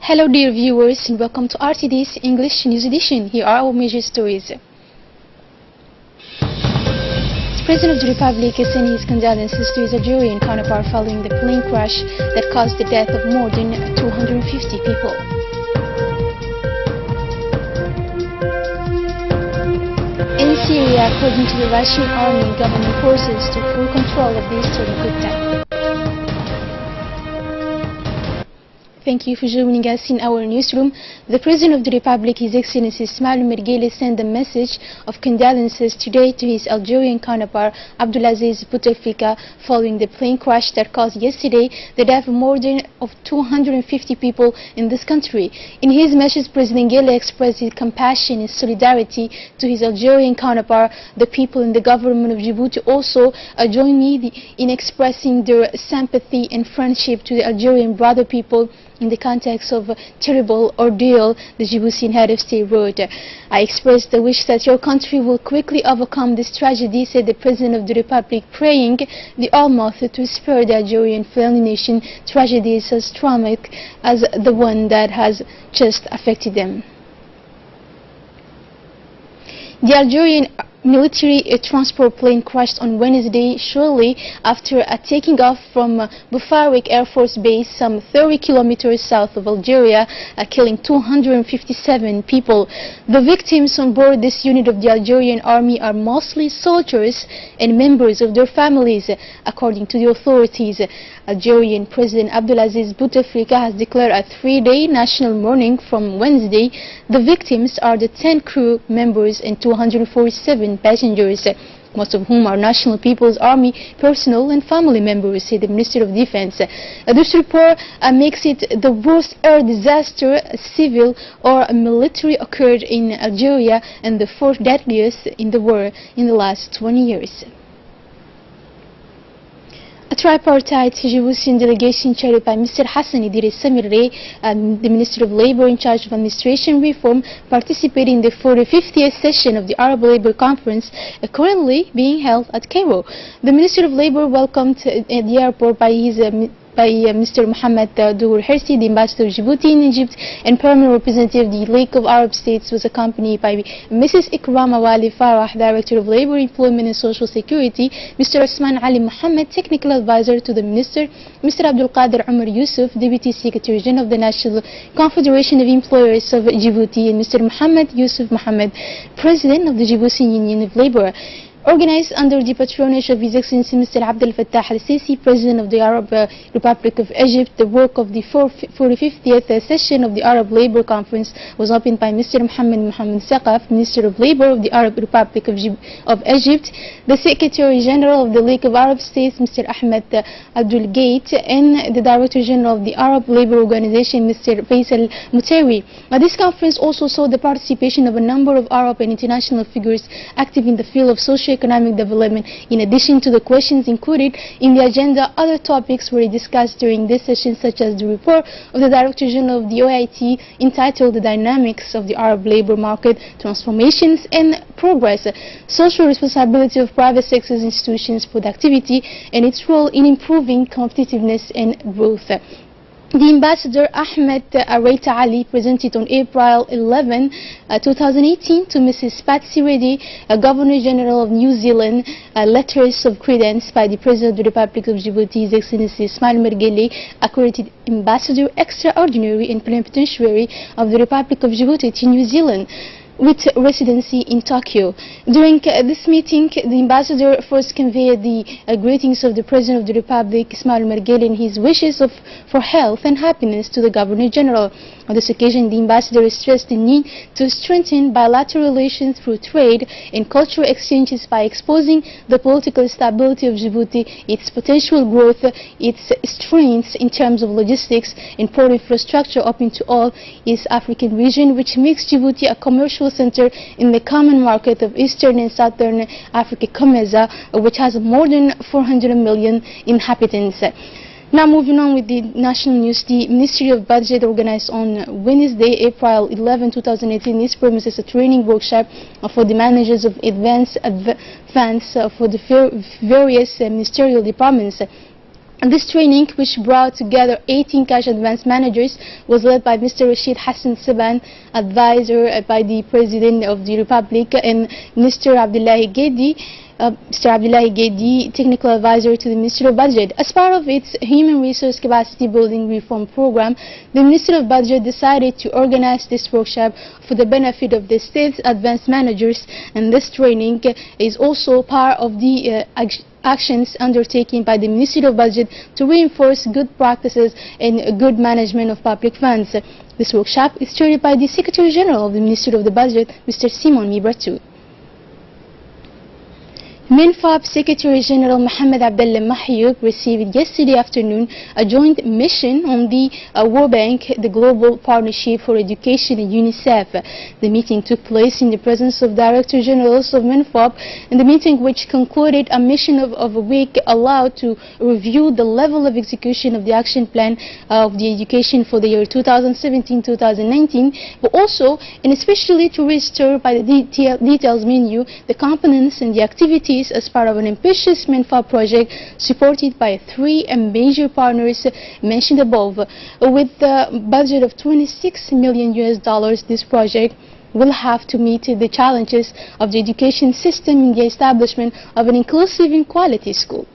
Hello dear viewers and welcome to RTD's English News Edition. Here are our major stories. The President of the Republic has sent his condolences to his Algerian counterpart following the plane crash that caused the death of more than 250 people. In Syria, according to the Russian army, government forces took full control of the eastern Ghouta. Thank you for joining us in our newsroom. The President of the Republic, His Excellency Ismail Mergueli, sent a message of condolences today to his Algerian counterpart Abdulaziz Bouteflika following the plane crash that caused yesterday the death of more than 250 people in this country. In his message, President Ghele expressed his compassion and solidarity to his Algerian counterpart. The people in the government of Djibouti also join me in expressing their sympathy and friendship to the Algerian brother people in the context of a terrible ordeal the Djiboutian head of state wrote. I express the wish that your country will quickly overcome this tragedy, said the President of the Republic, praying the Almighty to spare the Algerian family nation tragedies as traumatic as the one that has just affected them. The Algerian military transport plane crashed on Wednesday shortly after taking off from Bufarik Air Force Base some 30 kilometers south of Algeria, killing 257 people. The victims on board this unit of the Algerian army are mostly soldiers and members of their families, according to the authorities. Algerian President Abdulaziz Bouteflika has declared a 3-day national mourning from Wednesday. The victims are the 10 crew members and 247 passengers, most of whom are National People's Army personnel and family members, said the Minister of Defense. This report makes it the worst air disaster, civil or military, occurred in Algeria and the fourth deadliest in the world in the last 20 years. A tripartite Djiboutian delegation chaired by Mr. Hassan Idriss Samiré, the Minister of Labour in charge of administration reform, participated in the 45th session of the Arab Labour Conference, currently being held at Cairo. The Minister of Labour welcomed at the airport by Mr. Mohammed Dour Hersi, the Ambassador of Djibouti in Egypt and permanent representative of the League of Arab States, was accompanied by Mrs. Ikram Awali Farah, Director of Labour, Employment and Social Security, Mr. Osman Ali Mohammed, Technical Advisor to the Minister, Mr. Abdul Qadir Umar Yusuf, Deputy Secretary General of the National Confederation of Employers of Djibouti, and Mr. Mohammed Yusuf Mohammed, President of the Djiboutian Union of Labour. Organized under the patronage of His Excellency Mr. Abdel Fattah al-Sisi, President of the Arab Republic of Egypt, the work of the 45th session of the Arab Labour Conference was opened by Mr. Mohammed Saqaf, Minister of Labour of the Arab Republic of Egypt, the Secretary General of the League of Arab States, Mr. Ahmed Abdul Gate, and the Director General of the Arab Labour Organization, Mr. Faisal Mutawi. This conference also saw the participation of a number of Arab and international figures active in the field of socio-economic development. In addition to the questions included in the agenda, other topics were discussed during this session, such as the report of the Director General of the OIT entitled The Dynamics of the Arab Labour Market, Transformations and Progress, Social Responsibility of Private Sector Institutions, Productivity and its role in improving competitiveness and growth. The Ambassador Ahmed Araita Ali presented on April 11, 2018 to Mrs. Patsy Reddy, Governor General of New Zealand, letters of credence by the President of the Republic of Djibouti, His Excellency Ismail Mergueli, accredited Ambassador Extraordinary and Plenipotentiary of the Republic of Djibouti to New Zealand, with residency in Tokyo. During this meeting, the ambassador first conveyed the greetings of the President of the Republic, Ismail Mergueli, and his wishes for health and happiness to the Governor General. On this occasion, the ambassador stressed the need to strengthen bilateral relations through trade and cultural exchanges by exposing the political stability of Djibouti, its potential growth, its strengths in terms of logistics and port infrastructure open to all East African region, which makes Djibouti a commercial center in the common market of Eastern and Southern Africa, COMESA, which has more than 400 million inhabitants. Now moving on with the national news, the Ministry of Budget organized on Wednesday, April 11, 2018, this premises a training workshop for the managers of advance for the various ministerial departments. And this training, which brought together 18 cash advance managers, was led by Mr. Rashid Hassan Saban, advisor by the President of the Republic, and Mr. Abdullahi Gedi, technical advisor to the Ministry of Budget. As part of its human resource capacity building reform program, the Ministry of Budget decided to organize this workshop for the benefit of the state's advanced managers, and this training is also part of the actions undertaken by the Ministry of Budget to reinforce good practices and good management of public funds. This workshop is chaired by the Secretary General of the Ministry of the Budget, Mr. Simon Mibratu. MINFAB Secretary General Mohammed Abdullah Mahyoub received yesterday afternoon a joint mission on the World Bank, the Global Partnership for Education and UNICEF. The meeting took place in the presence of Director Generals of MINFAB, and the meeting, which concluded a mission of a week, allowed to review the level of execution of the action plan of the education for the year 2017-2019, but also and especially to register by the details menu the components and the activities as part of an ambitious MINFAB project supported by 3 major partners mentioned above. With a budget of $26 million, this project will have to meet the challenges of the education system in the establishment of an inclusive and quality school.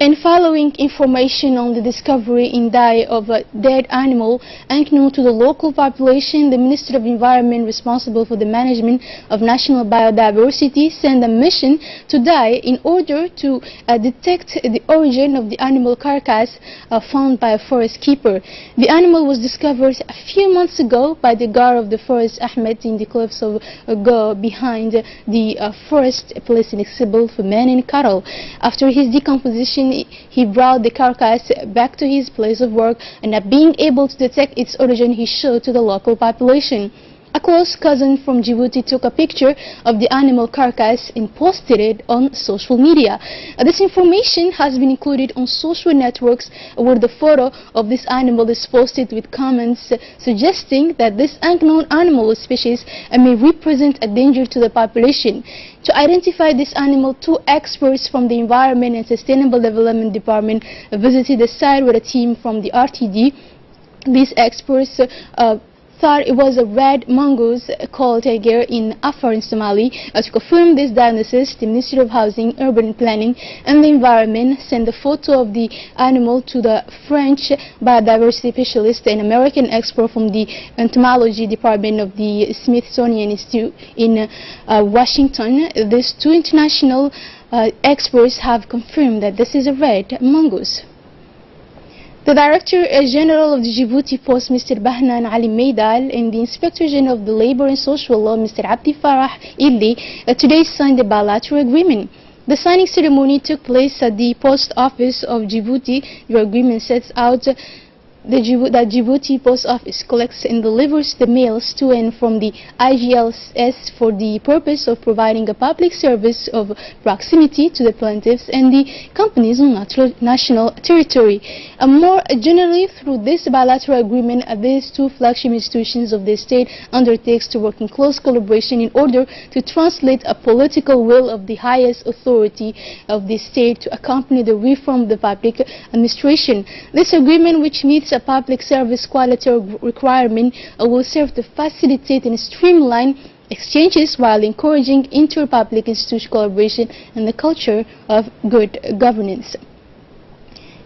And following information on the discovery in Dai of a dead animal unknown to the local population, the Ministry of Environment, responsible for the management of national biodiversity, sent a mission to Dai in order to detect the origin of the animal carcass found by a forest keeper. The animal was discovered a few months ago by the guard of the forest Ahmed in the cliffs of Go behind the forest, a place inaccessible for men and cattle. After his decomposition, he brought the carcass back to his place of work, and not being able to detect its origin, he showed to the local population. A close cousin from Djibouti took a picture of the animal carcass and posted it on social media. This information has been included on social networks, where the photo of this animal is posted with comments suggesting that this unknown animal species may represent a danger to the population. To identify this animal, 2 experts from the Environment and Sustainable Development Department visited the site with a team from the RTD. These experts thought it was a red mongoose called tiger in Afar in Somali. To confirm this diagnosis, the Ministry of Housing, Urban Planning and the Environment sent a photo of the animal to the French biodiversity specialist and American expert from the entomology department of the Smithsonian Institute in Washington. These 2 international experts have confirmed that this is a red mongoose. The Director General of the Djibouti Post, Mr. Bahnan Ali Meidal, and the Inspector General of the Labor and Social Law, Mr. Abdi Farah Illi, today signed a bilateral agreement. The signing ceremony took place at the Post Office of Djibouti. The agreement sets out that Djibouti Post Office collects and delivers the mails to and from the IGLS for the purpose of providing a public service of proximity to the plaintiffs and the companies on national territory. More generally, through this bilateral agreement, these 2 flagship institutions of the state undertakes to work in close collaboration in order to translate a political will of the highest authority of the state to accompany the reform of the public administration. This agreement, which meets a public service quality requirement, will serve to facilitate and streamline exchanges while encouraging inter-public institutional collaboration and the culture of good governance.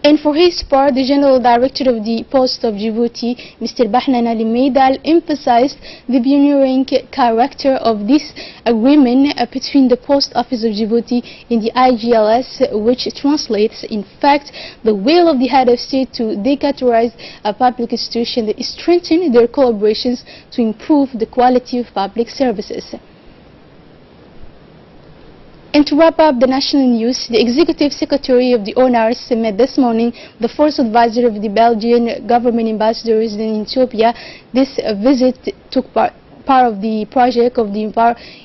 And for his part, the General Director of the Post of Djibouti, Mr. Bahnan Ali Meidal, emphasized the pioneering character of this agreement between the Post Office of Djibouti and the IGLS, which translates, in fact, the will of the head of state to decategorize a public institution that strengthen their collaborations to improve the quality of public services. And to wrap up the national news, the Executive Secretary of the ONARS met this morning the first advisor of the Belgian government ambassadors in Ethiopia. This visit took part of the project of the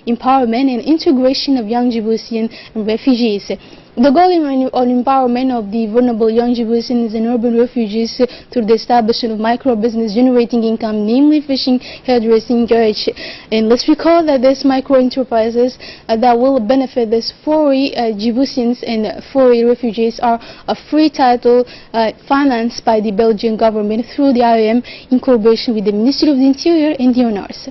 empowerment and integration of young Djiboutian refugees. The goal on empowerment of the vulnerable young Djiboutians and urban refugees through the establishment of micro-business generating income, namely fishing, hairdressing, garage. And let's recall that these micro-enterprises that will benefit these 40 Djiboutians and 40 refugees are a free title financed by the Belgian government through the IOM in collaboration with the Ministry of the Interior and the owners.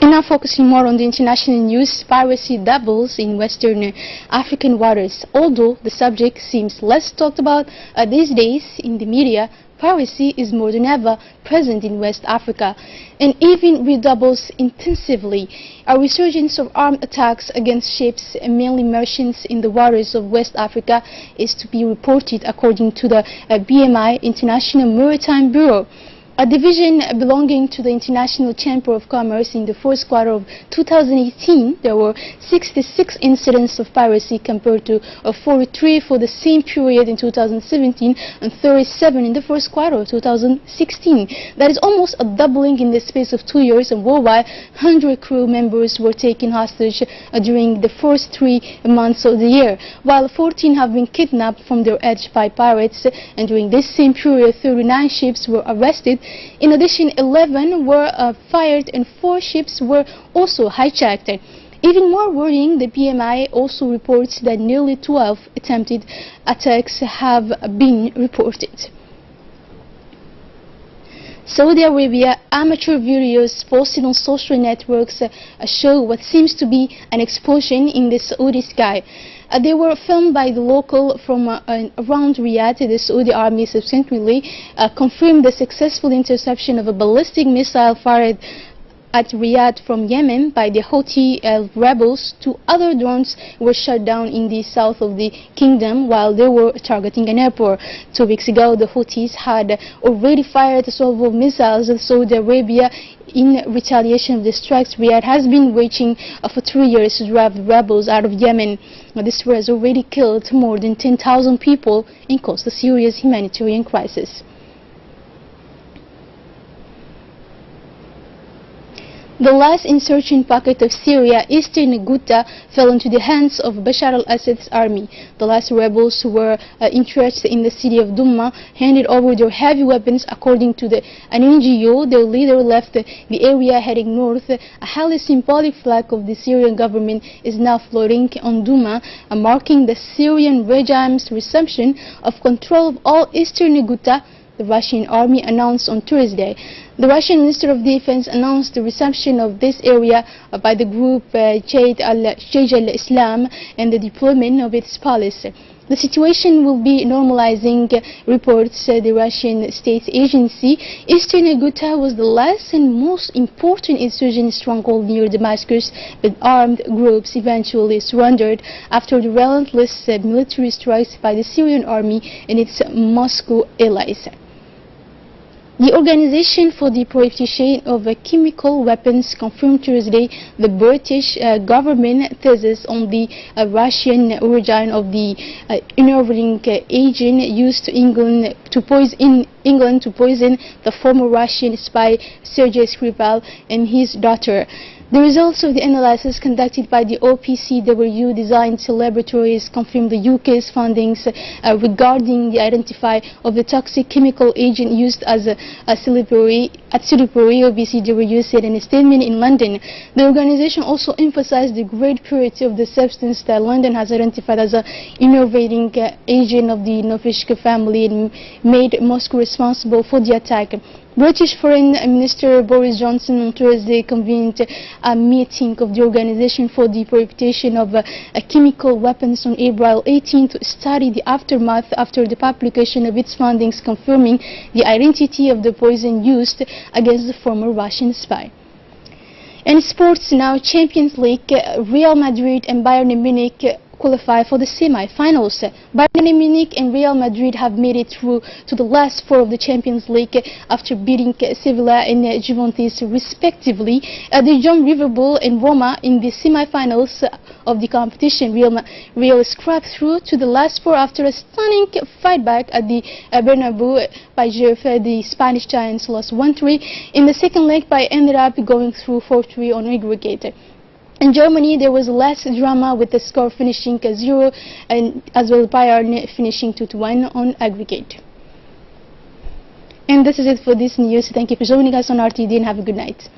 Now focusing more on the international news, piracy doubles in Western African waters. Although the subject seems less talked about these days in the media, piracy is more than ever present in West Africa and even redoubles intensively. A resurgence of armed attacks against ships, mainly merchants in the waters of West Africa, is to be reported according to the BMI International Maritime Bureau. A division belonging to the International Chamber of Commerce. In the first quarter of 2018, there were 66 incidents of piracy compared to 43 for the same period in 2017 and 37 in the first quarter of 2016. That is almost a doubling in the space of 2 years, and worldwide 100 crew members were taken hostage during the first 3 months of the year, while 14 have been kidnapped from their edge by pirates, and during this same period 39 ships were arrested. In addition, 11 were fired and 4 ships were also hijacked. Even more worrying, the BMI also reports that nearly 12 attempted attacks have been reported. Saudi Arabia amateur videos posted on social networks show what seems to be an explosion in the Saudi sky. They were filmed by the local from around Riyadh. The Saudi army subsequently confirmed the successful interception of a ballistic missile fired at Riyadh from Yemen by the Houthi rebels. 2 other drones were shot down in the south of the kingdom while they were targeting an airport. 2 weeks ago, the Houthis had already fired several missiles at Saudi Arabia in retaliation of the strikes Riyadh has been waging for 3 years to drive the rebels out of Yemen. This war has already killed more than 10,000 people and caused a serious humanitarian crisis. The last insurgent pocket of Syria, eastern Ghouta, fell into the hands of Bashar al-Assad's army. The last rebels who were interested in the city of Douma handed over their heavy weapons. According to an NGO, their leader left the area heading north. A highly symbolic flag of the Syrian government is now floating on Douma, marking the Syrian regime's resumption of control of all eastern Ghouta, the Russian army announced on Thursday. The Russian Minister of Defense announced the resumption of this area by the group Jaysh al-Islam and the deployment of its police. The situation will be normalizing, reports the Russian state agency. Eastern Ghouta was the last and most important insurgent stronghold near Damascus, but armed groups eventually surrendered after the relentless military strikes by the Syrian army and its Moscow allies. The Organization for the Prohibition of Chemical Weapons confirmed Tuesday the British government thesis on the Russian origin of the enervating agent used in England to poison the former Russian spy Sergei Skripal and his daughter. The results of the analysis conducted by the OPCW designed laboratories confirmed the UK's findings regarding the identification of the toxic chemical agent used as a Salisbury. OPCW said in a statement in London. The organization also emphasized the great purity of the substance that London has identified as an innovating agent of the Novishka family and made Moscow responsible for the attack. British Foreign Minister Boris Johnson on Thursday convened a meeting of the Organization for the Prohibition of Chemical Weapons on April 18 to study the aftermath after the publication of its findings confirming the identity of the poison used against the former Russian spy. In sports now, Champions League, Real Madrid and Bayern Munich qualify for the semi-finals. Bayern Munich and Real Madrid have made it through to the last four of the Champions League after beating Sevilla and Juventus respectively. They joined Liverpool and Roma in the semi-finals of the competition. Real scraped through to the last four after a stunning fight back at the Bernabeu by Juve. The Spanish Giants lost 1-3 in the second leg but ended up going through 4-3 on aggregate. In Germany, there was less drama with the score finishing 0 and as well Bayern finishing 2-1 on aggregate. And this is it for this news. Thank you for joining us on RTD and have a good night.